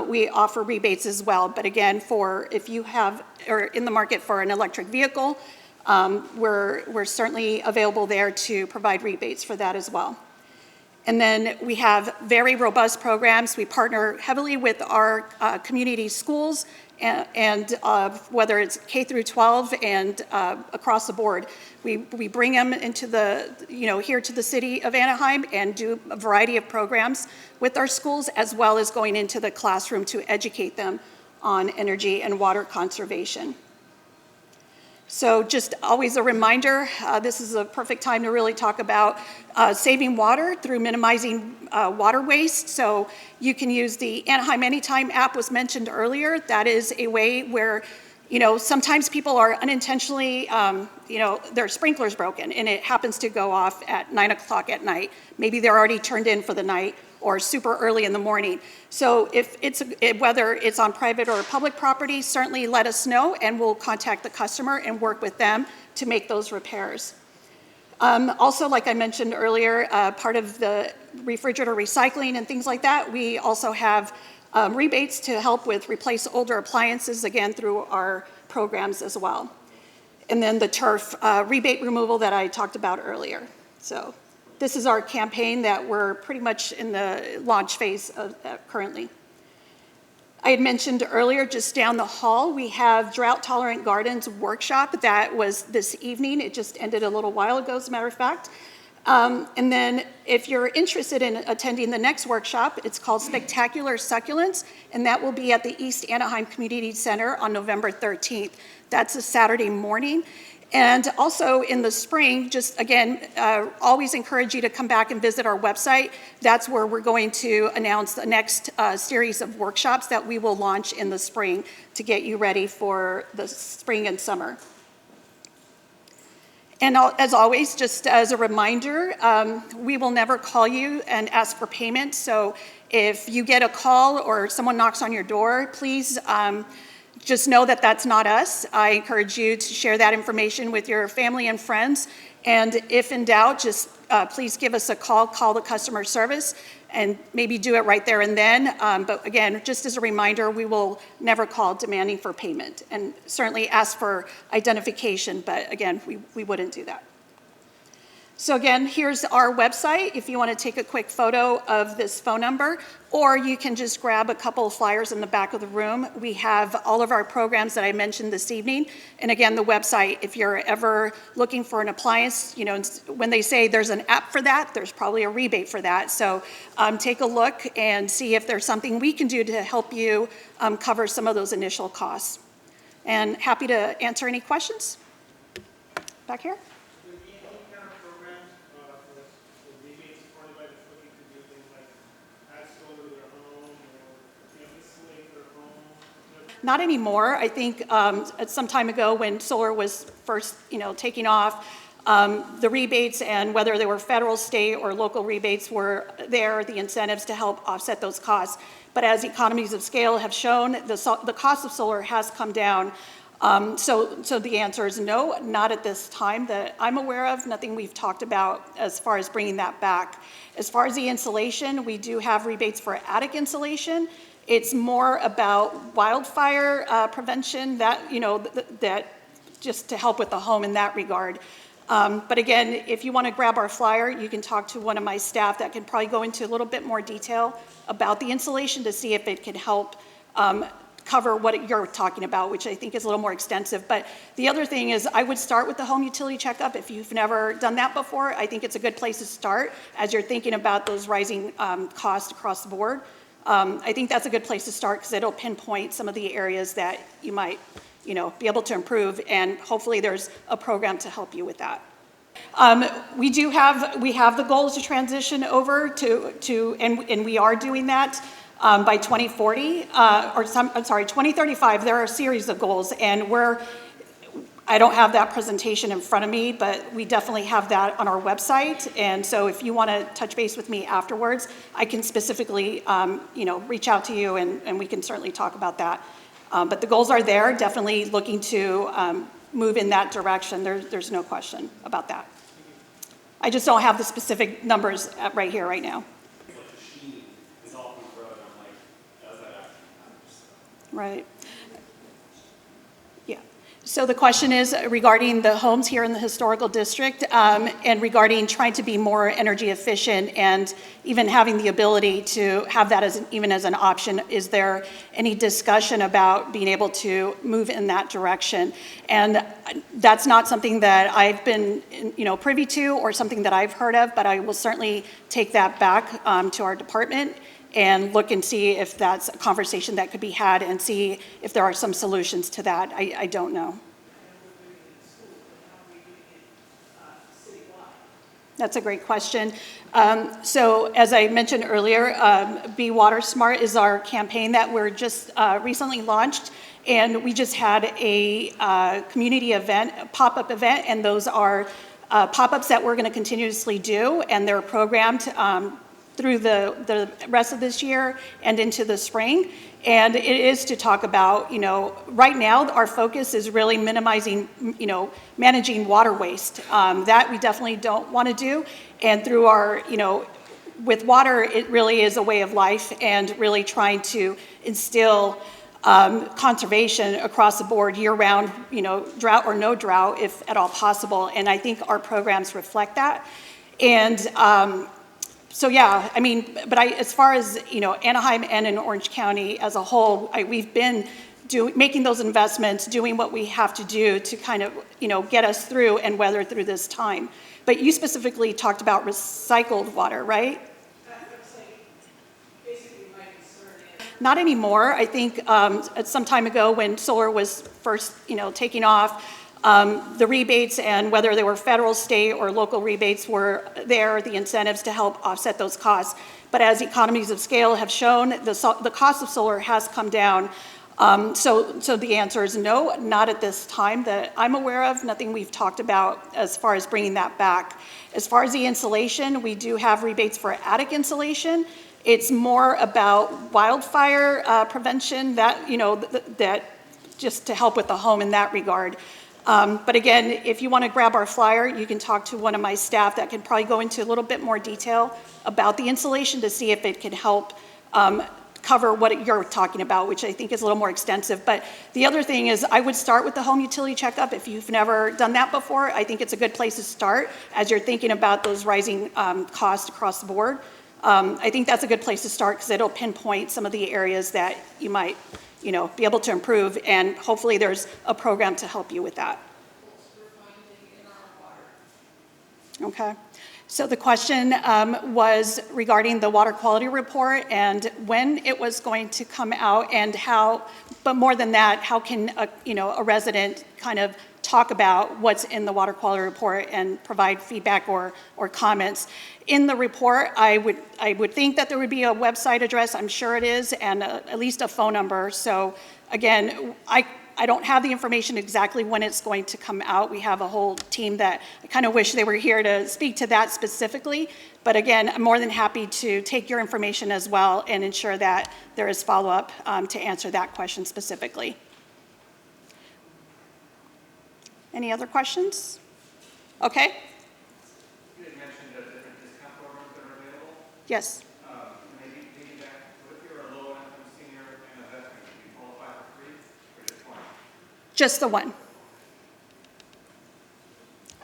We offer rebates as well. But again, if you are in the market for an electric vehicle, we're certainly available there to provide rebates for that as well. And then we have very robust programs. We partner heavily with our community schools and whether it's K through 12 and across the board. We bring them into here to the city of Anaheim and do a variety of programs with our schools, as well as going into the classroom to educate them on energy and water conservation. So just always a reminder, this is a perfect time to really talk about saving water through minimizing water waste. So you can use the Anaheim Anytime app was mentioned earlier. That is a way where, sometimes people are unintentionally, their sprinkler's broken and it happens to go off at 9 o'clock at night. Maybe they're already turned in for the night or super early in the morning. So whether it's on private or public property, certainly let us know and we'll contact the customer and work with them to make those repairs. Also, like I mentioned earlier, part of the refrigerator recycling and things like that, we also have rebates to help with replace older appliances, again, through our programs as well. And then the turf rebate removal that I talked about earlier. So this is our campaign that we're pretty much in the launch phase of currently. I had mentioned earlier, just down the hall, we have Drought Tolerant Gardens workshop that was this evening. It just ended a little while ago, as a matter of fact. And then if you're interested in attending the next workshop, it's called Spectacular Succulents, and that will be at the East Anaheim Community Center on November 13th. That's a Saturday morning. And also in the spring, just again, always encourage you to come back and visit our website. That's where we're going to announce the next series of workshops that we will launch in the spring to get you ready for the spring and summer. And as always, just as a reminder, we will never call you and ask for payment. So if you get a call or someone knocks on your door, please just know that that's not us. I encourage you to share that information with your family and friends. And if in doubt, just please give us a call the customer service, and maybe do it right there and then. But again, just as a reminder, we will never call demanding for payment, and certainly ask for identification, but again, we wouldn't do that. So again, here's our website if you want to take a quick photo of this phone number, or you can just grab a couple of flyers in the back of the room. We have all of our programs that I mentioned this evening. And again, the website, if you're ever looking for an appliance, when they say there's an app for that, there's probably a rebate for that. So take a look and see if there's something we can do to help you cover some of those initial costs. And happy to answer any questions. Back here. Would there be any kind of programs for rebates supported by the city to do things like add solar to their home or insulate their home? Not anymore. I think some time ago when solar was first, taking off, the rebates and whether they were federal, state, or local rebates were there, the incentives to help offset those costs. But as economies of scale have shown, the cost of solar has come down. So the answer is no, not at this time that I'm aware of, nothing we've talked about as far as bringing that back. As far as the insulation, we do have rebates for attic insulation. It's more about wildfire prevention, that just to help with the home in that regard. But again, if you want to grab our flyer, you can talk to one of my staff that can probably go into a little bit more detail about the insulation to see if it can help cover what you're talking about, which I think is a little more extensive. But the other thing is I would start with the home utility checkup. If you've never done that before, I think it's a good place to start as you're thinking about those rising costs across the board. I think that's a good place to start because it'll pinpoint some of the areas that you might be able to improve, and hopefully there's a program to help you with that. We have the goals to transition over and we are doing that by 2040, 2035. There are a series of goals, and I don't have that presentation in front of me, but we definitely have that on our website. And so if you want to touch base with me afterwards, I can specifically, reach out to you and we can certainly talk about that. But the goals are there, definitely looking to move in that direction. There's no question about that. I just don't have the specific numbers right here, right now. Right. Yeah. So the question is regarding the homes here in the historical district and regarding trying to be more energy efficient and even having the ability to have that even as an option. Is there any discussion about being able to move in that direction? And that's not something that I've been privy to or something that I've heard of, but I will certainly take that back to our department and look and see if that's a conversation that could be had and see if there are some solutions to that. I don't know. That's a great question. So as I mentioned earlier, Be Water Smart is our campaign that we're just recently launched. And we just had a community event, a pop-up event, and those are pop-ups that we're going to continuously do, and they're programmed through the rest of this year and into the spring. And it is to talk about, right now our focus is really minimizing, managing water waste. That we definitely don't want to do. And through our, with water, it really is a way of life, and really trying to instill conservation across the board year-round, drought or no drought, if at all possible. And I think our programs reflect that. And so yeah, but as far as, Anaheim and in Orange County as a whole, we've been making those investments, doing what we have to do to kind of, get us through and weather through this time. But you specifically talked about recycled water, right? Not anymore. I think some time ago when solar was first, taking off, the rebates and whether they were federal, state, or local rebates were there, the incentives to help offset those costs. But as economies of scale have shown, the cost of solar has come down. So the answer is no, not at this time that I'm aware of, nothing we've talked about as far as bringing that back. As far as the insulation, we do have rebates for attic insulation. It's more about wildfire prevention, that just to help with the home in that regard. But again, if you want to grab our flyer, you can talk to one of my staff that can probably go into a little bit more detail about the insulation to see if it can help cover what you're talking about, which I think is a little more extensive. But the other thing is I would start with the home utility checkup. If you've never done that before, I think it's a good place to start as you're thinking about those rising costs across the board. I think that's a good place to start because it'll pinpoint some of the areas that you might be able to improve, and hopefully there's a program to help you with that. Okay. So the question was regarding the water quality report and when it was going to come out and how, but more than that, how can a resident kind of talk about what's in the water quality report and provide feedback or comments. In the report, I would think that there would be a website address, I'm sure it is, and at least a phone number. So again, I don't have the information exactly when it's going to come out. We have a whole team that I kind of wish they were here to speak to that specifically. But again, I'm more than happy to take your information as well and ensure that there is follow-up to answer that question specifically. Any other questions? Okay. You had mentioned the different discount programs that are available. Yes. Maybe piggyback, what if you're a low-income senior and a veteran, do you qualify for free or just one? Just the one.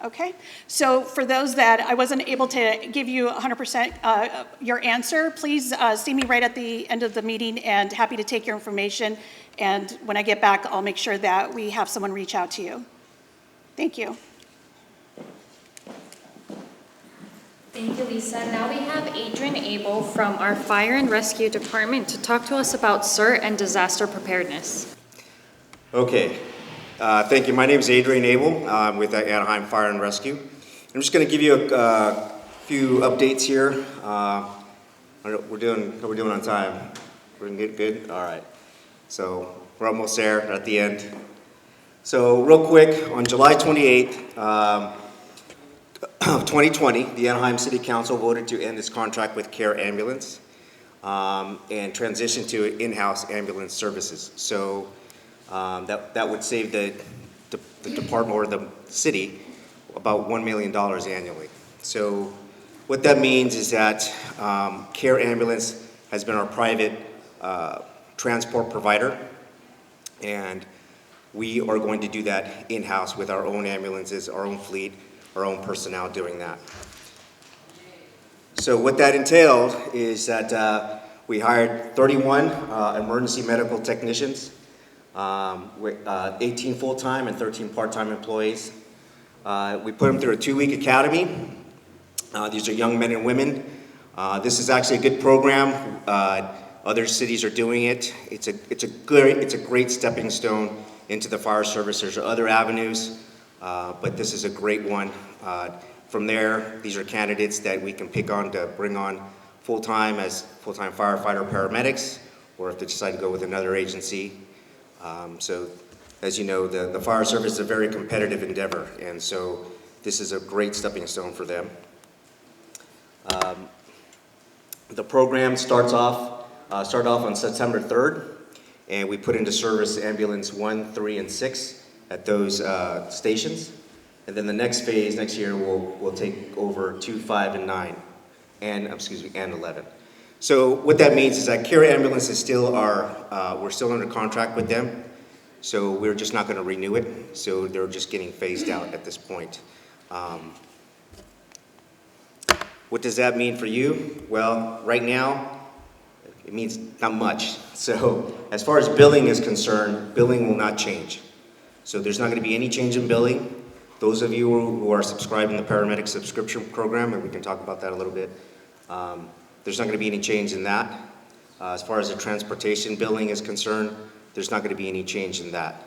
Okay, so for those that I wasn't able to give you 100% your answer, please see me right at the end of the meeting and happy to take your information. And when I get back, I'll make sure that we have someone reach out to you. Thank you. Thank you, Lisa. Now we have Adrian Abel from our Fire and Rescue Department to talk to us about CERT and disaster preparedness. Okay, thank you. My name is Adrian Abel. I'm with Anaheim Fire and Rescue. I'm just going to give you a few updates here. How are we doing on time? We're doing good? All right. So we're almost there at the end. So real quick, on July 28th, of 2020, the Anaheim City Council voted to end its contract with Care Ambulance and transition to in-house ambulance services. So that would save the department or the city about $1 million annually. So what that means is that Care Ambulance has been our private transport provider, and we are going to do that in-house with our own ambulances, our own fleet, our own personnel doing that. So what that entailed is that we hired 31 emergency medical technicians, with 18 full-time and 13 part-time employees. We put them through a 2-week academy. These are young men and women. This is actually a good program. Other cities are doing it. It's a great stepping stone into the fire service. There's other avenues, but this is a great one. From there, these are candidates that we can pick on to bring on full-time as full-time firefighter paramedics, or if they decide to go with another agency. So, as you know, the fire service is a very competitive endeavor, and so this is a great stepping stone for them. The program started off on September 3rd, and we put into service ambulance 1, 3, and 6 at those stations. And then the next phase, next year, we'll take over 2, 5, and 9, and 11. So what that means is that Care Ambulance is still we're still under contract with them, so we're just not going to renew it. So they're just getting phased out at this point. What does that mean for you? Well, right now, it means not much. So as far as billing is concerned, billing will not change. So there's not going to be any change in billing. Those of you who are subscribing to the paramedic subscription program, and we can talk about that a little bit, there's not going to be any change in that. As far as the transportation billing is concerned, there's not going to be any change in that.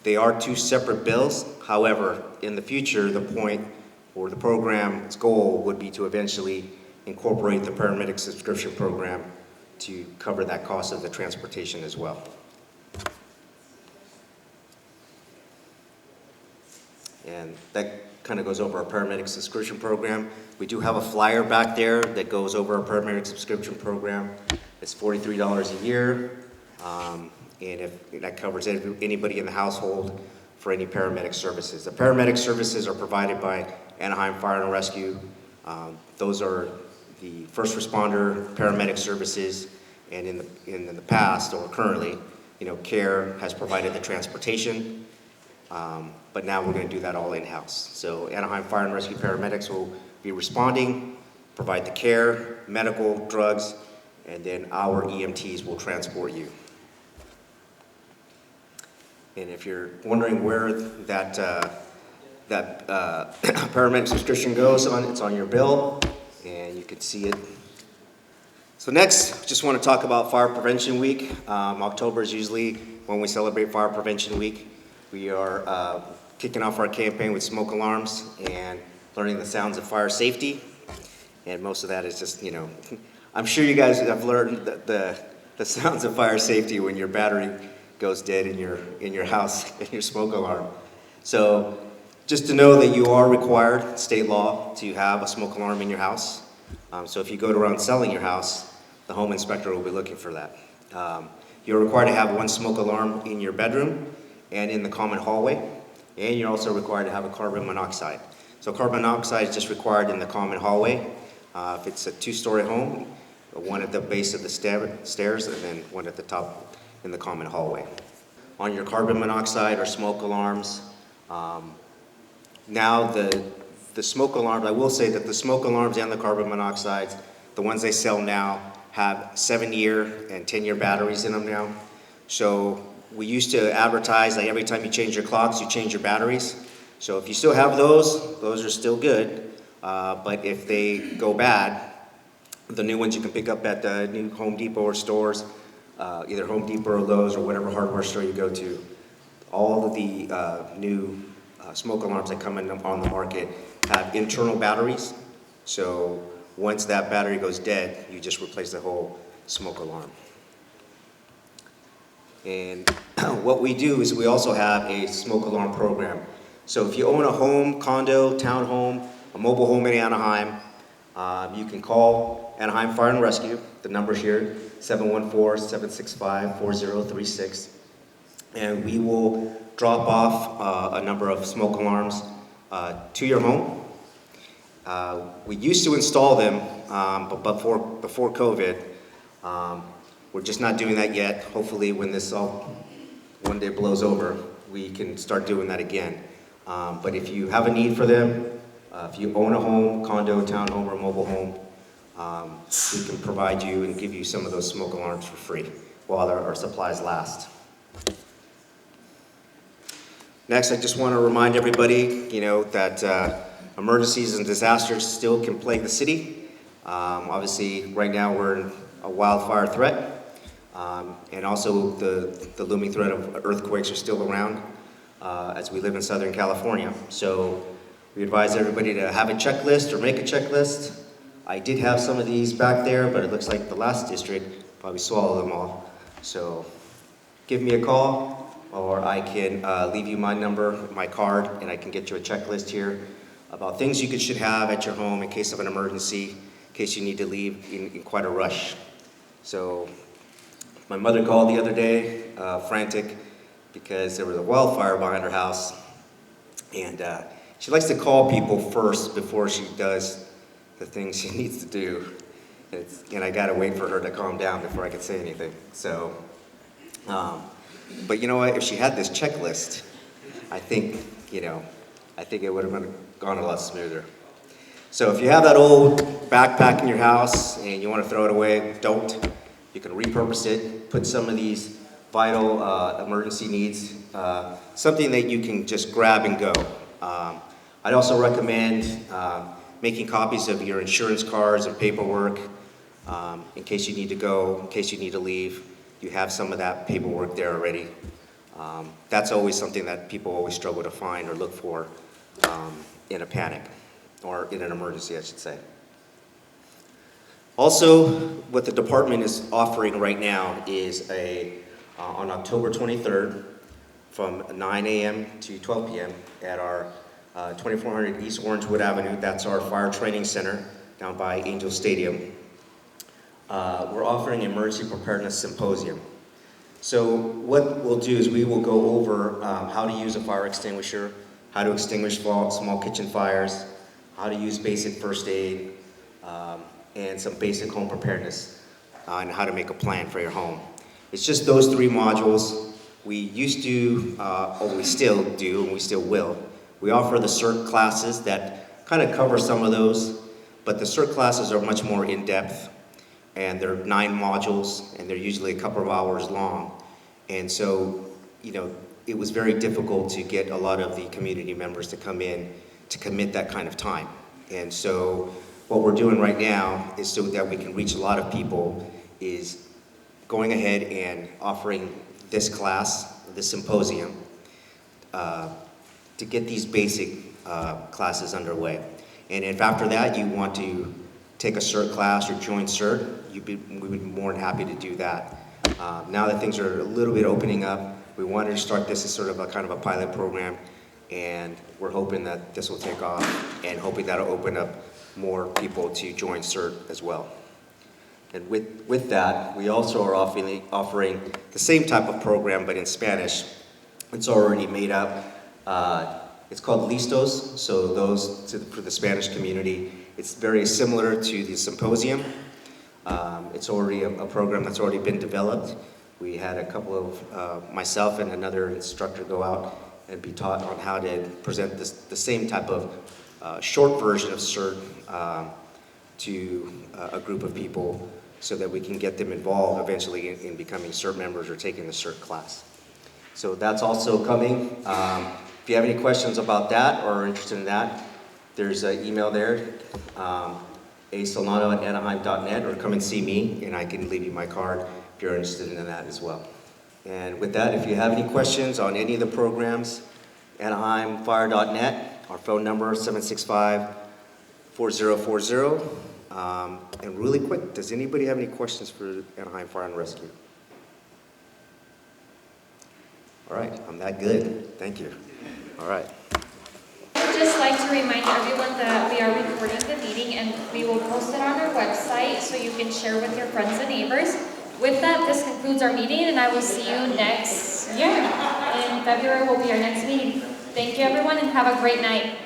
They are 2 separate bills. However, in the future, the point or the program's goal would be to eventually incorporate the paramedic subscription program to cover that cost of the transportation as well. And that kind of goes over our paramedic subscription program. We do have a flyer back there that goes over our paramedic subscription program. It's $43 a year, and that covers anybody in the household for any paramedic services. The paramedic services are provided by Anaheim Fire and Rescue. Those are the first responder paramedic services, and in the past or currently, Care has provided the transportation. But now we're going to do that all in-house. So Anaheim Fire and Rescue paramedics will be responding, provide the care, medical, drugs, and then our EMTs will transport you. And if you're wondering where that that paramedic subscription goes on. It's on your bill, and you can see it. So next, just want to talk about Fire Prevention Week. October is usually when we celebrate Fire Prevention Week. We are kicking off our campaign with smoke alarms and learning the sounds of fire safety. And most of that is just, you know, I'm sure you guys have learned the sounds of fire safety when your battery goes dead in your house, in your smoke alarm. So just to know that you are required, state law, to have a smoke alarm in your house. So if you go around selling your house, the home inspector will be looking for that. You're required to have one smoke alarm in your bedroom and in the common hallway, and you're also required to have a carbon monoxide. So carbon monoxide is just required in the common hallway. If it's a 2-story home, one at the base of the stairs and then one at the top in the common hallway. On your carbon monoxide or smoke alarms, now the smoke alarms, I will say that the smoke alarms and the carbon monoxides, the ones they sell now, have 7-year and 10-year batteries in them now. So we used to advertise like every time you change your clocks, you change your batteries. So if you still have those are still good. But if they go bad, the new ones you can pick up at the new Home Depot or stores, either Home Depot or Lowe's or whatever hardware store you go to. All of the new smoke alarms that come in on the market have internal batteries. So once that battery goes dead, you just replace the whole smoke alarm. And what we do is we also have a smoke alarm program. So if you own a home, condo, townhome, a mobile home in Anaheim, you can call Anaheim Fire and Rescue. The number's here, 714-765-4036. And we will drop off a number of smoke alarms to your home. We used to install them, but before COVID, we're just not doing that yet. Hopefully when this all one day blows over, we can start doing that again. But if you have a need for them, if you own a home, condo, townhome, or mobile home, we can provide you and give you some of those smoke alarms for free while our supplies last. Next, I just want to remind everybody, you know, that emergencies and disasters still can plague the city. Obviously, right now we're in a wildfire threat, and also the looming threat of earthquakes are still around as we live in Southern California. So we advise everybody to have a checklist or make a checklist. I did have some of these back there, but it looks like the last district probably swallowed them all. So give me a call, or I can leave you my number, my card, and I can get you a checklist here about things you should have at your home in case of an emergency, in case you need to leave in quite a rush. So my mother called the other day, frantic, because there was a wildfire behind her house, and she likes to call people first before she does the things she needs to do. And I gotta wait for her to calm down before I can say anything. So, but you know what, if she had this checklist, I think it would have gone a lot smoother. So if you have that old backpack in your house and you want to throw it away, don't. You can repurpose it, put some of these vital emergency needs, something that you can just grab and go. I'd also recommend making copies of your insurance cards and paperwork in case you need to go, in case you need to leave. You have some of that paperwork there already. That's always something that people always struggle to find or look for in a panic, or in an emergency, I should say. Also, what the department is offering right now is on October 23rd, from 9 a.m. to 12 p.m. at our 2400 East Orangewood Avenue. That's our fire training center down by Angel Stadium. We're offering an emergency preparedness symposium. So what we'll do is we will go over how to use a fire extinguisher, how to extinguish small kitchen fires, how to use basic first aid, and some basic home preparedness, and how to make a plan for your home. It's just those 3 modules. We used to, or we still do, and we still will. We offer the CERT classes that kind of cover some of those, but the CERT classes are much more in-depth, and they're 9 modules, and they're usually a couple of hours long. And so, it was very difficult to get a lot of the community members to come in to commit that kind of time. And so what we're doing right now is so that we can reach a lot of people is going ahead and offering this class, this symposium, to get these basic classes underway. And if after that you want to take a CERT class or join CERT, we would be more than happy to do that. Now that things are a little bit opening up, we wanted to start this as sort of a kind of a pilot program, and we're hoping that this will take off and hoping that'll open up more people to join CERT as well. And with that, we also are offering the same type of program but in Spanish. It's already made up. It's called Listos, so those for the Spanish community. It's very similar to the Symposium. It's already a program that's already been developed. We had a couple of, myself and another instructor go out and be taught on how to present the same type of short version of CERT to a group of people so that we can get them involved eventually in becoming CERT members or taking the CERT class. So that's also coming. If you have any questions about that or are interested in that, there's an email there, asolano@anaheim.net, or come and see me and I can leave you my card if you're interested in that as well. And with that, if you have any questions on any of the programs, anaheimfire.net, our phone number 765-4040. And really quick, does anybody have any questions for Anaheim Fire and Rescue? All right, I'm that good. Thank you. All right. I would just like to remind everyone that we are recording the meeting and we will post it on our website so you can share with your friends and neighbors. With that, this concludes our meeting and I will see you next year. In February will be our next meeting. Thank you everyone and have a great night.